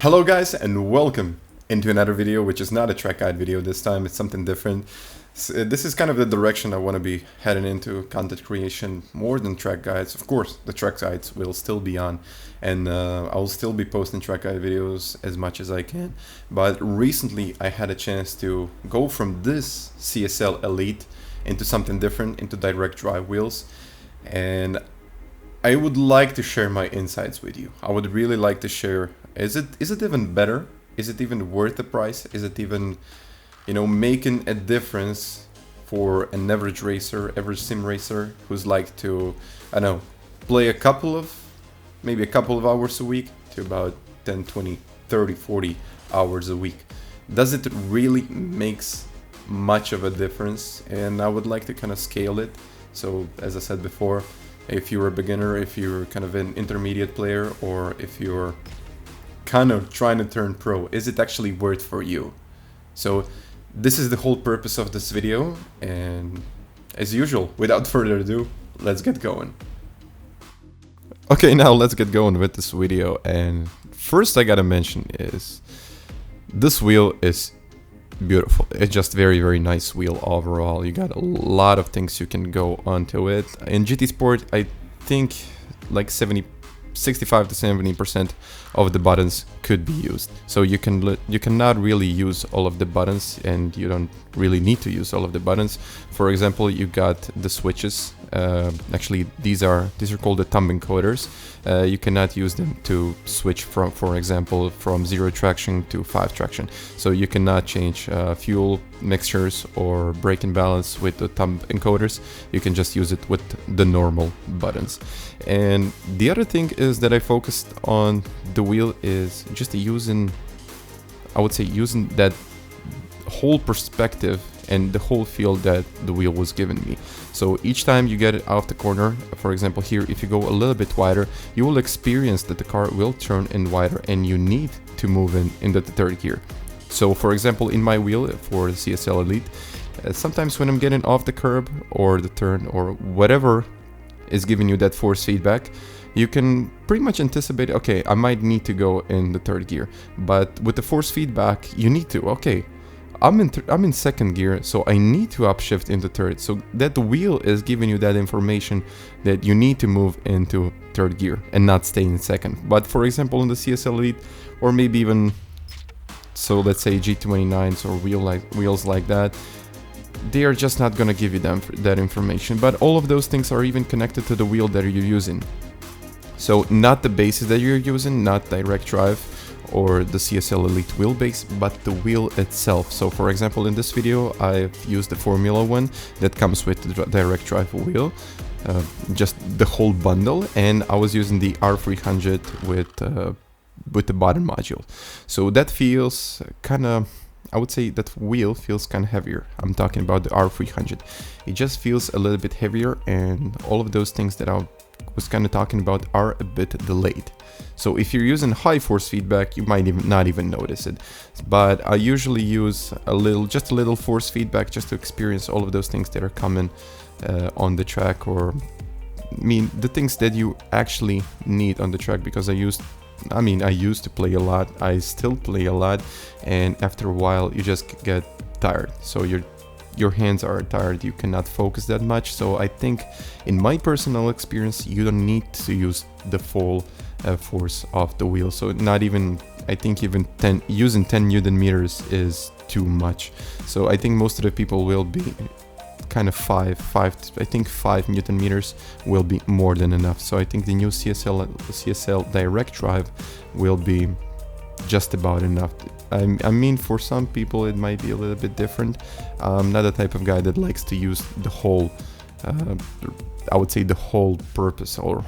Hello guys and welcome into another video, which is not a track guide video this time. It's something different. This is kind of the direction I want to be heading into, content creation more than track guides. Of course, the track guides will still be on, and I will still be posting track guide videos as much as I can. But recently I had a chance to go from this CSL Elite into something different, into direct drive wheels, and I would like to share my insights with you. I would really like to share, is it even better? Is it even worth the price? Is it even, making a difference for an average racer, average sim racer who's like to, play maybe a couple of hours a week to about 10, 20, 30, 40 hours a week? Does it really makes much of a difference? And I would like to kind of scale it. So as I said before, if you're a beginner, if you're kind of an intermediate player, or if you're kind of trying to turn pro, is it actually worth for you? So this is the whole purpose of this video, and as usual, without further ado, let's get going. Okay, now let's get going with this video, and first I gotta mention is this wheel is beautiful. It's just very nice wheel overall. You got a lot of things you can go onto it. In GT Sport, I think like 65 to 70% of the buttons could be used. So you cannot really use all of the buttons, and you don't really need to use all of the buttons. For example, you got the switches. Actually, these are called the thumb encoders. You cannot use them to switch from, for example, from 0 traction to 5 traction. So you cannot change fuel mixtures or braking balance with the thumb encoders. You can just use it with the normal buttons. And the other thing is that I focused on the wheel is just using that whole perspective and the whole feel that the wheel was giving me. So each time you get it off the corner, for example here, if you go a little bit wider, you will experience that the car will turn in wider and you need to move into the third gear. So for example, in my wheel for the CSL Elite, sometimes when I'm getting off the curb or the turn or whatever is giving you that force feedback, you can pretty much anticipate, okay, I might need to go in the third gear. But with the force feedback, you need to, okay, I'm in second gear, so I need to upshift into third. So that the wheel is giving you that information that you need to move into third gear and not stay in second. But for example, in the CSL Elite, or maybe even, so let's say G29s or wheels like that, they are just not gonna give you that information. But all of those things are even connected to the wheel that you're using. So not the bases that you're using, not direct drive or the CSL Elite wheelbase, but the wheel itself. So for example, in this video, I've used the Formula 1 that comes with the direct drive wheel, just the whole bundle, and I was using the R300 with the bottom module. So that feels kind of, I would say that wheel feels kind of heavier. I'm talking about the R300. It just feels a little bit heavier, and all of those things that I was kind of talking about are a bit delayed. So if you're using high force feedback, you might not even notice it. But I usually use just a little force feedback just to experience all of those things that are coming on the track, or the things that you actually need on the track, because I used to play a lot, I still play a lot, and after a while you just get tired. So your hands are tired, you cannot focus that much. So I think in my personal experience, you don't need to use the full force of the wheel. So I think even using 10 Newton meters is too much. So I think most of the people will be kind of 5 Newton meters will be more than enough. So I think the new CSL direct drive will be just about enough. For some people it might be a little bit different. I'm not the type of guy that likes to use the whole, I would say the whole purpose or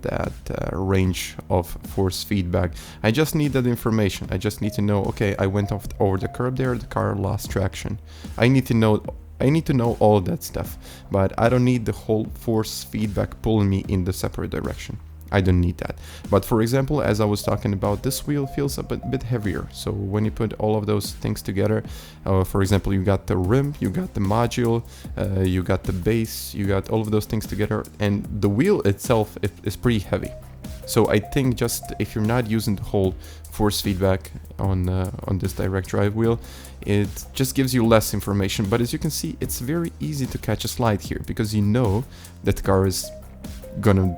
that range of force feedback. I just need that information. I just need to know, okay, I went over the curb there, the car lost traction. I need to know all that stuff, but I don't need the whole force feedback pulling me in the separate direction. I don't need that. But for example, as I was talking about, this wheel feels a bit heavier. So when you put all of those things together, for example, you got the rim, you got the module, you got the base, you got all of those things together, and the wheel itself is pretty heavy. So I think just if you're not using the whole force feedback on this direct drive wheel, it just gives you less information. But as you can see, it's very easy to catch a slide here, because you know that the car is gonna,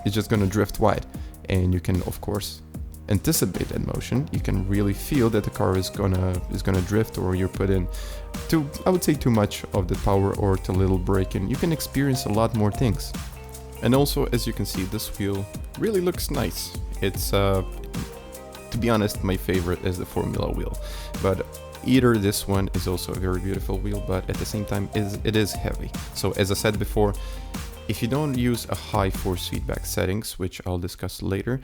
it's just gonna drift wide, and you can of course anticipate that motion. You can really feel that the car is gonna drift, or you're put in I would say too much of the power or too little braking. You can experience a lot more things. And also, as you can see, this wheel really looks nice. It's to be honest, my favorite is the Formula wheel, but either this one is also a very beautiful wheel, but at the same time it is heavy. So as I said before, if you don't use a high force feedback settings, which I'll discuss later,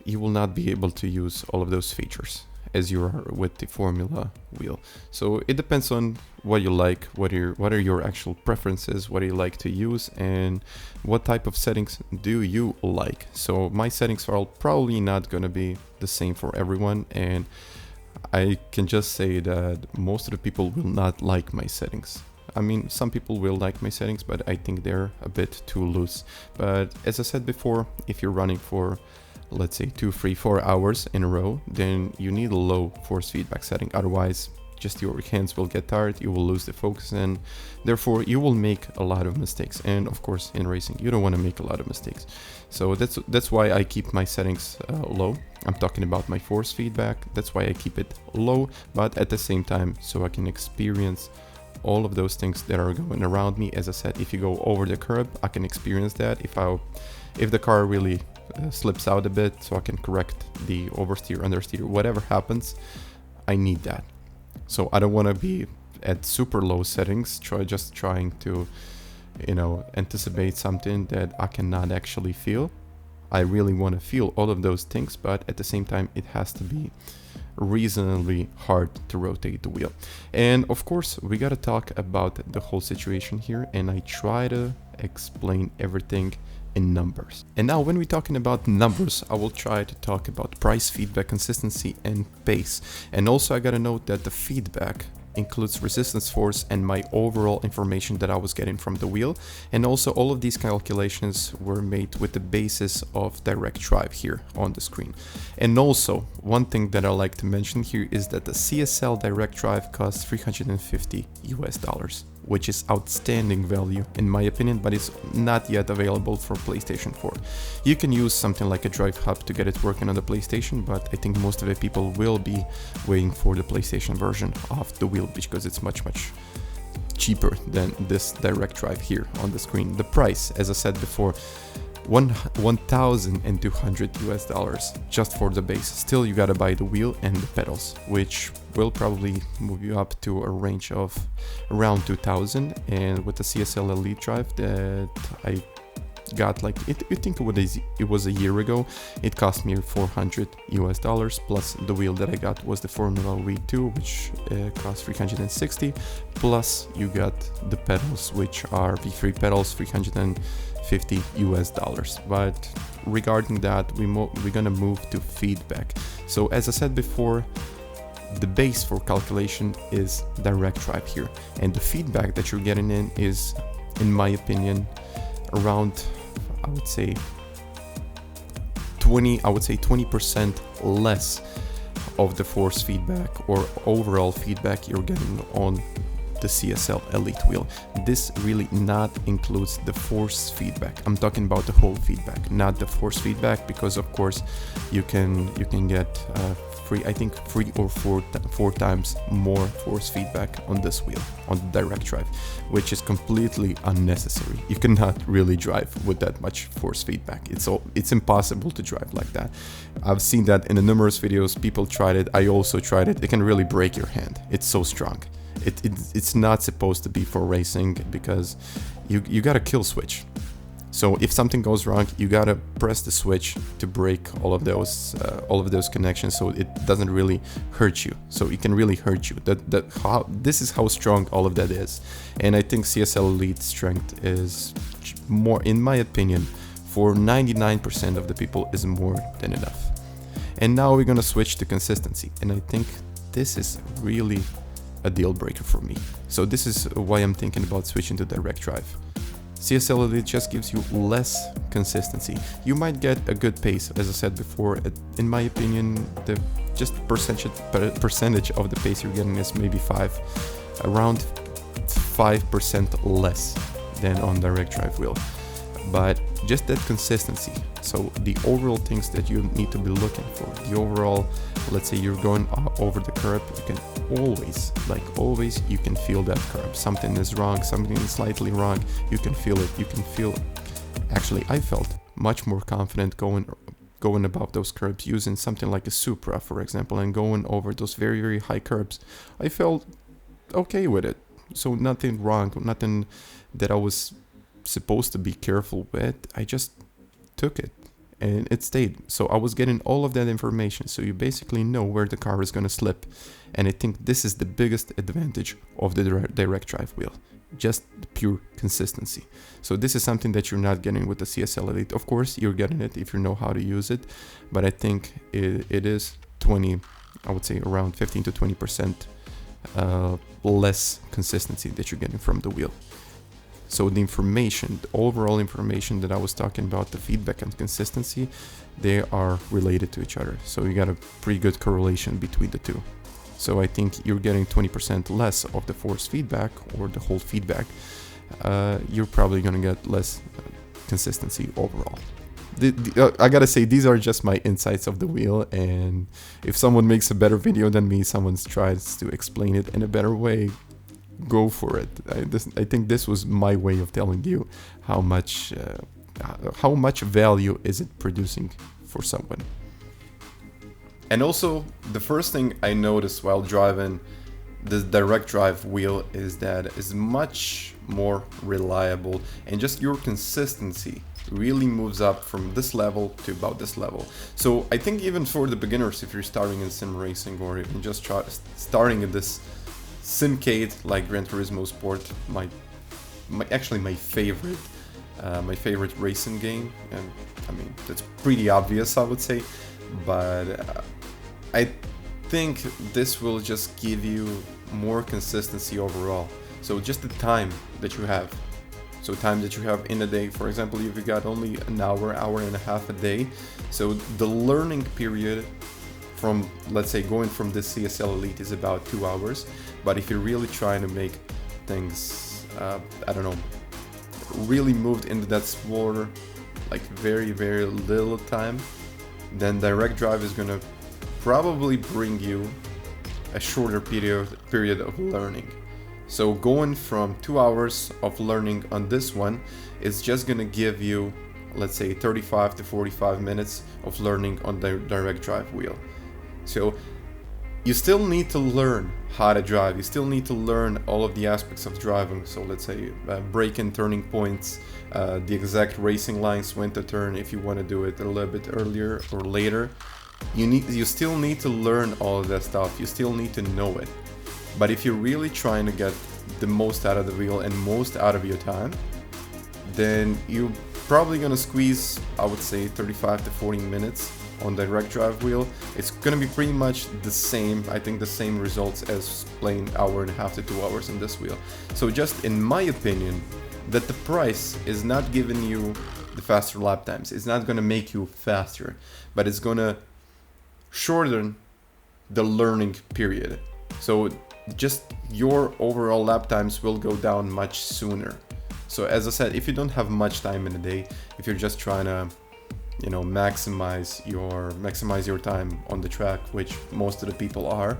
you will not be able to use all of those features as you are with the Formula wheel. So it depends on what you like, what are your actual preferences, what do you like to use, and what type of settings do you like. So my settings are probably not gonna be the same for everyone, and I can just say that most of the people will not like my settings. I mean, some people will like my settings, but I think they're a bit too loose. But as I said before, if you're running for, let's say 2, 3, 4 hours in a row, then you need a low force feedback setting. Otherwise, just your hands will get tired, you will lose the focus, and therefore you will make a lot of mistakes. And of course, in racing, you don't want to make a lot of mistakes. So that's why I keep my settings low. I'm talking about my force feedback. That's why I keep it low, but at the same time, so I can experience all of those things that are going around me. As I said, if you go over the curb, I can experience that. If the car really slips out a bit, so I can correct the oversteer, understeer, whatever happens, I need that. So I don't want to be at super low settings, just trying to, anticipate something that I cannot actually feel. I really want to feel all of those things, but at the same time, it has to be reasonably hard to rotate the wheel. And of course, we got to talk about the whole situation here, and I try to explain everything in numbers. And now when we're talking about numbers, I will try to talk about price, feedback, consistency, and pace. And also I gotta note that the feedback includes resistance force and my overall information that I was getting from the wheel. And also all of these calculations were made with the basis of direct drive here on the screen. And also one thing that I like to mention here is that the CSL direct drive costs $350, which is outstanding value in my opinion, but it's not yet available for PlayStation 4. You can use something like a Drive Hub to get it working on the PlayStation, but I think most of the people will be waiting for the PlayStation version of the wheel because it's much cheaper than this direct drive here on the screen. The price, as I said before, $1,200 just for the base. Still, you gotta buy the wheel and the pedals, which will probably move you up to a range of around $2,000. And with the CSL Elite drive that I got, I think it was a year ago, it cost me $400 plus the wheel that I got was the Formula V2, which cost $360, plus you got the pedals, which are V3 pedals, $350. But regarding that, we're gonna move to feedback. So as I said before, the base for calculation is direct drive here, and the feedback that you're getting in is, in my opinion, around, I would say 20% less of the force feedback or overall feedback you're getting on the CSL Elite wheel. This really not includes the force feedback. I'm talking about the whole feedback, not the force feedback, because of course you can get I think 3 or 4 times more force feedback on this wheel, on the direct drive, which is completely unnecessary. You cannot really drive with that much force feedback. It's impossible to drive like that. I've seen that in the numerous videos. People tried it. I also tried it. It can really break your hand. It's so strong. It's not supposed to be for racing, because you got a kill switch. So if something goes wrong, you gotta press the switch to break all of those connections, so it doesn't really hurt you. So it can really hurt you. This is how strong all of that is. And I think CSL Elite strength is more, in my opinion, for 99% of the people, is more than enough. And now we're gonna switch to consistency, and I think this is really a deal breaker for me. So this is why I'm thinking about switching to direct drive. CSL Elite just gives you less consistency. You might get a good pace, as I said before. In my opinion, the just percentage of the pace you're getting is maybe around 5% less than on direct drive wheel. But just that consistency. So the overall things that you need to be looking for, the overall, let's say you're going over the curb, you can always, you can feel that curb. Something is wrong, something is slightly wrong, you can feel it, Actually, I felt much more confident going above those curbs using something like a Supra, for example, and going over those very, very high curbs. I felt okay with it. So nothing wrong, nothing that I was supposed to be careful with. I just took it and it stayed. So I was getting all of that information, so you basically know where the car is going to slip. And I think this is the biggest advantage of the direct drive wheel, just the pure consistency. So this is something that you're not getting with the CSL Elite. Of course you're getting it if you know how to use it, but I think it is I would say around 15 to 20% less consistency that you're getting from the wheel. So the overall information that I was talking about, the feedback and consistency, they are related to each other. So you got a pretty good correlation between the two. So I think you're getting 20% less of the force feedback or the whole feedback. You're probably going to get less consistency overall. I gotta say, these are just my insights of the wheel, and if someone makes a better video than me, someone tries to explain it in a better way, go for it. I think this was my way of telling you how much value is it producing for someone. And also, the first thing I noticed while driving the direct drive wheel is that it's much more reliable, and just your consistency really moves up from this level to about this level. So I think even for the beginners, if you're starting in sim racing or even just starting in this simcade like Gran Turismo Sport, my favorite racing game, and I mean that's pretty obvious, I would say, but I think this will just give you more consistency overall. So just the time that you have. So time that you have in a day, for example, if you got only an hour and a half a day, so the learning period from, let's say, going from this CSL Elite is about 2 hours. But if you're really trying to make things, really moved into that smaller, like very, very little time, then direct drive is gonna probably bring you a shorter period of learning. So going from 2 hours of learning on this one is just gonna give you, let's say, 35 to 45 minutes of learning on the direct drive wheel. So you still need to learn how to drive. You still need to learn all of the aspects of driving. So let's say braking, turning points, the exact racing lines, when to turn, if you want to do it a little bit earlier or later. You still need to learn all of that stuff. You still need to know it. But if you're really trying to get the most out of the wheel and most out of your time, then you're probably gonna squeeze, I would say, 35 to 40 minutes on direct drive wheel. It's gonna be pretty much the same, I think the same results as playing 1.5 hours to 2 hours on this wheel. So just in my opinion, that the price is not giving you the faster lap times. It's not gonna make you faster, but it's gonna shorten the learning period. So just your overall lap times will go down much sooner. So as I said, if you don't have much time in a day, if you're just trying to, maximize your time on the track, which most of the people are,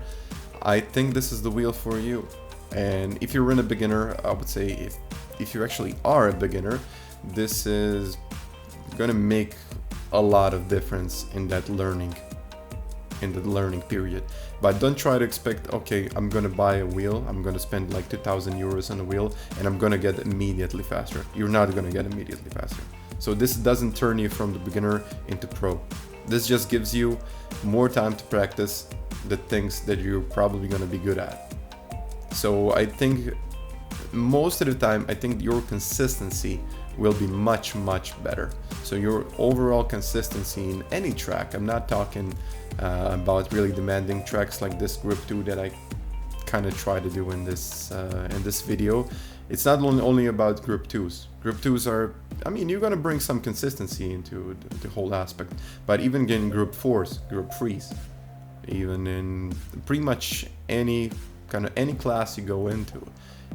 I think this is the wheel for you. And if you're a beginner, I would say if you actually are a beginner, this is gonna make a lot of difference in that learning period. But don't try to expect, okay, I'm gonna buy a wheel, I'm gonna spend like 2,000 euros on a wheel, and I'm gonna get immediately faster. You're not gonna get immediately faster. So this doesn't turn you from the beginner into pro. This just gives you more time to practice the things that you're probably gonna be good at. So I think most of the time, I think your consistency will be much, much better. So your overall consistency in any track, I'm not talking about really demanding tracks like this Group 2 that I kind of try to do in this video. It's not only about Group 2s. Group 2s are, I mean, you're gonna bring some consistency into the whole aspect, but even getting Group 4s, Group 3s, even in pretty much any class you go into,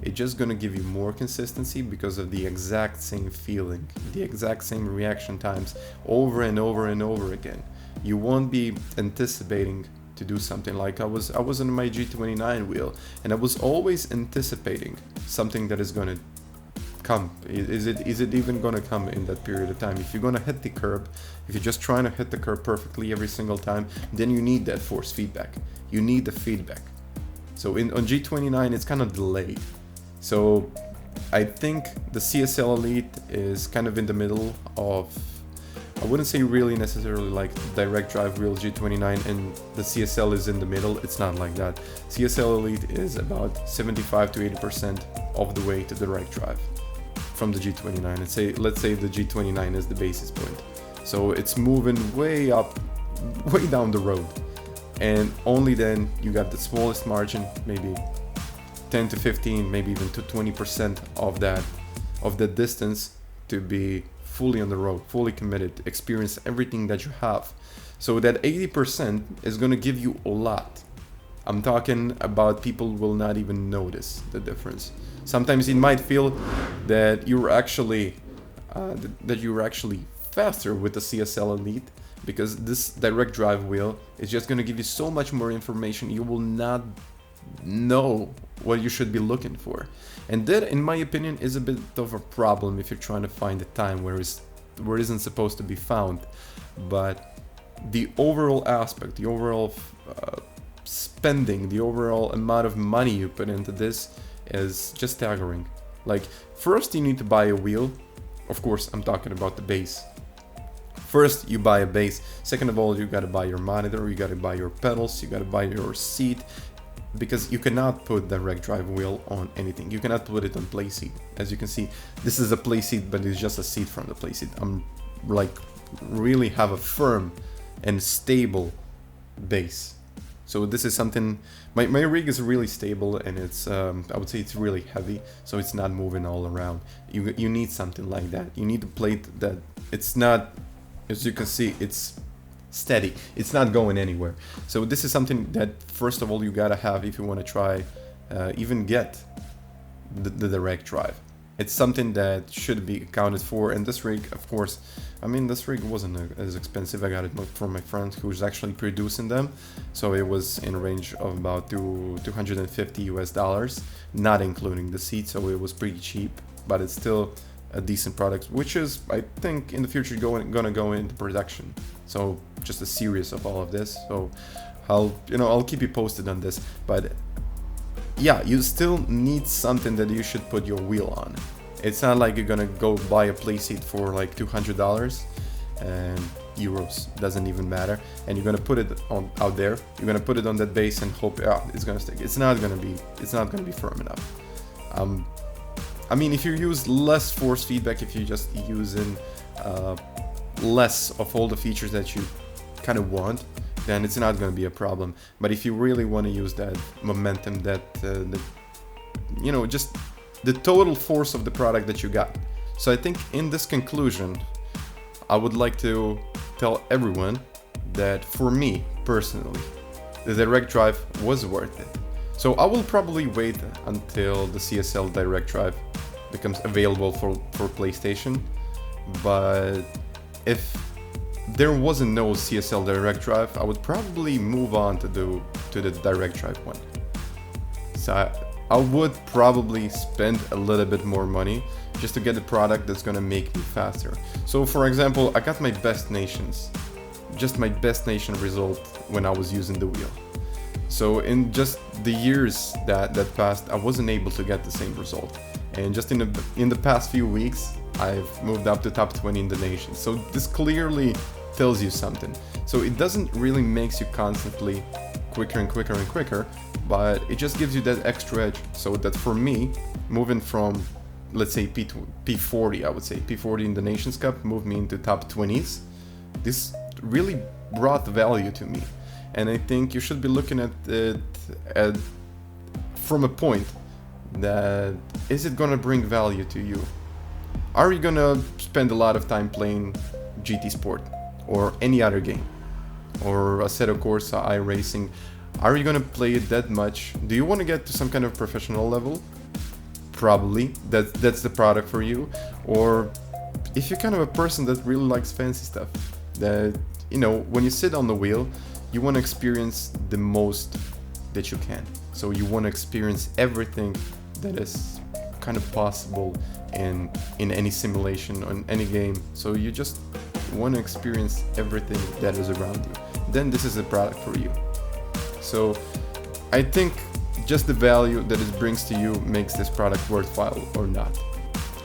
it's just gonna give you more consistency because of the exact same feeling, the exact same reaction times over and over and over again. You won't be anticipating to do something. Like I was on my G29 wheel, and I was always anticipating something that is gonna come. Is it even gonna come in that period of time? If you're gonna hit the curb, if you're just trying to hit the curb perfectly every single time, then you need that force feedback. You need the feedback. So on G29 it's kind of delayed. So I think the CSL Elite is kind of in the middle of, I wouldn't say really necessarily like direct drive wheel G29 and the CSL is in the middle. It's not like that. CSL Elite is about 75 to 80% of the way to direct drive from the G29. Let's say the G29 is the basis point. So it's moving way up, way down the road. And only then you got the smallest margin, maybe 10 to 15, maybe even to 20% of that distance to be fully on the road, fully committed, experience everything that you have. So that 80% is going to give you a lot. I'm talking about people will not even notice the difference. Sometimes it might feel that you're actually faster with the CSL Elite, because this direct drive wheel is just going to give you so much more information. You will not know what you should be looking for, and that, in my opinion, is a bit of a problem if you're trying to find a time where it isn't supposed to be found. But the overall aspect, the overall spending, the overall amount of money you put into this is just staggering. Like, first you need to buy a wheel. Of course, I'm talking about the base. First you buy a base. Second of all, you gotta buy your monitor, you gotta buy your pedals, you gotta buy your seat, because you cannot put direct drive wheel on anything. You cannot put it on play seat. As you can see, this is a play seat, but it's just a seat from the play seat. I'm like really have a firm and stable base. So this is something, my rig is really stable, and it's I would say it's really heavy, so it's not moving all around. You need something like that. You need a plate that it's not, as you can see, it's steady, it's not going anywhere. So this is something that first of all you gotta have if you want to try even get the direct drive. It's something that should be accounted for. And this rig, of course, I mean, this rig wasn't as expensive. I got it from my friend who's actually producing them, so it was in a range of about $250 US, not including the seat, so it was pretty cheap, but it's still a decent product, which is, I think, in the future gonna go into production. So just a series of all of this. So I'll keep you posted on this. But yeah, you still need something that you should put your wheel on. It's not like you're gonna go buy a play seat for like $200 and euros, doesn't even matter, and you're gonna put it on out there. You're gonna put it on that base and hope it's gonna stick. It's not gonna be firm enough. I mean, if you use less force feedback, if you're just using less of all the features that you kind of want, then it's not going to be a problem. But if you really want to use that momentum, that just the total force of the product that you got. So I think in this conclusion, I would like to tell everyone that for me personally, the direct drive was worth it. So I will probably wait until the CSL direct drive becomes available for PlayStation. But if there wasn't no CSL direct drive, I would probably move on to the direct drive one. So I would probably spend a little bit more money just to get a product that's gonna make me faster. So for example, I got my best nations result when I was using the wheel. So in just the years that passed, I wasn't able to get the same result. And just in the past few weeks, I've moved up to top 20 in the nation. So this clearly tells you something. So it doesn't really makes you constantly quicker and quicker and quicker, but it just gives you that extra edge. So that for me, moving from, let's say P40, I would say P40 in the Nations Cup, moved me into top 20s. This really brought value to me. And I think you should be looking at it from a point that is it gonna bring value to you? Are you gonna spend a lot of time playing GT Sport or any other game, or Assetto Corsa, iRacing? Are you gonna play it that much? Do you want to get to some kind of professional level? Probably that's the product for you. Or if you're kind of a person that really likes fancy stuff, that, you know, when you sit on the wheel, you want to experience the most that you can. So you want to experience everything that is kind of possible in any simulation or in any game. So you just want to experience everything that is around you. Then this is a product for you. So I think just the value that it brings to you makes this product worthwhile or not.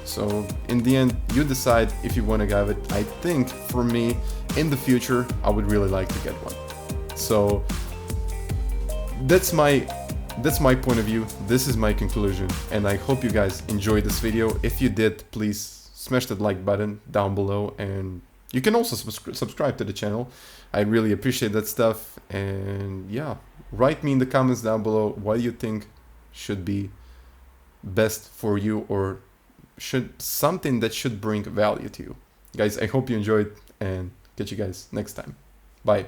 So in the end, you decide if you want to have it. I think for me, in the future, I would really like to get one. So that's my point of view. This is my conclusion, and I hope you guys enjoyed this video. If you did, please smash that like button down below, and you can also subscribe to the channel. I really appreciate that stuff. And yeah, write me in the comments down below what you think should be best for you, or should something that should bring value to you. Guys, I hope you enjoyed, and catch you guys next time. Bye.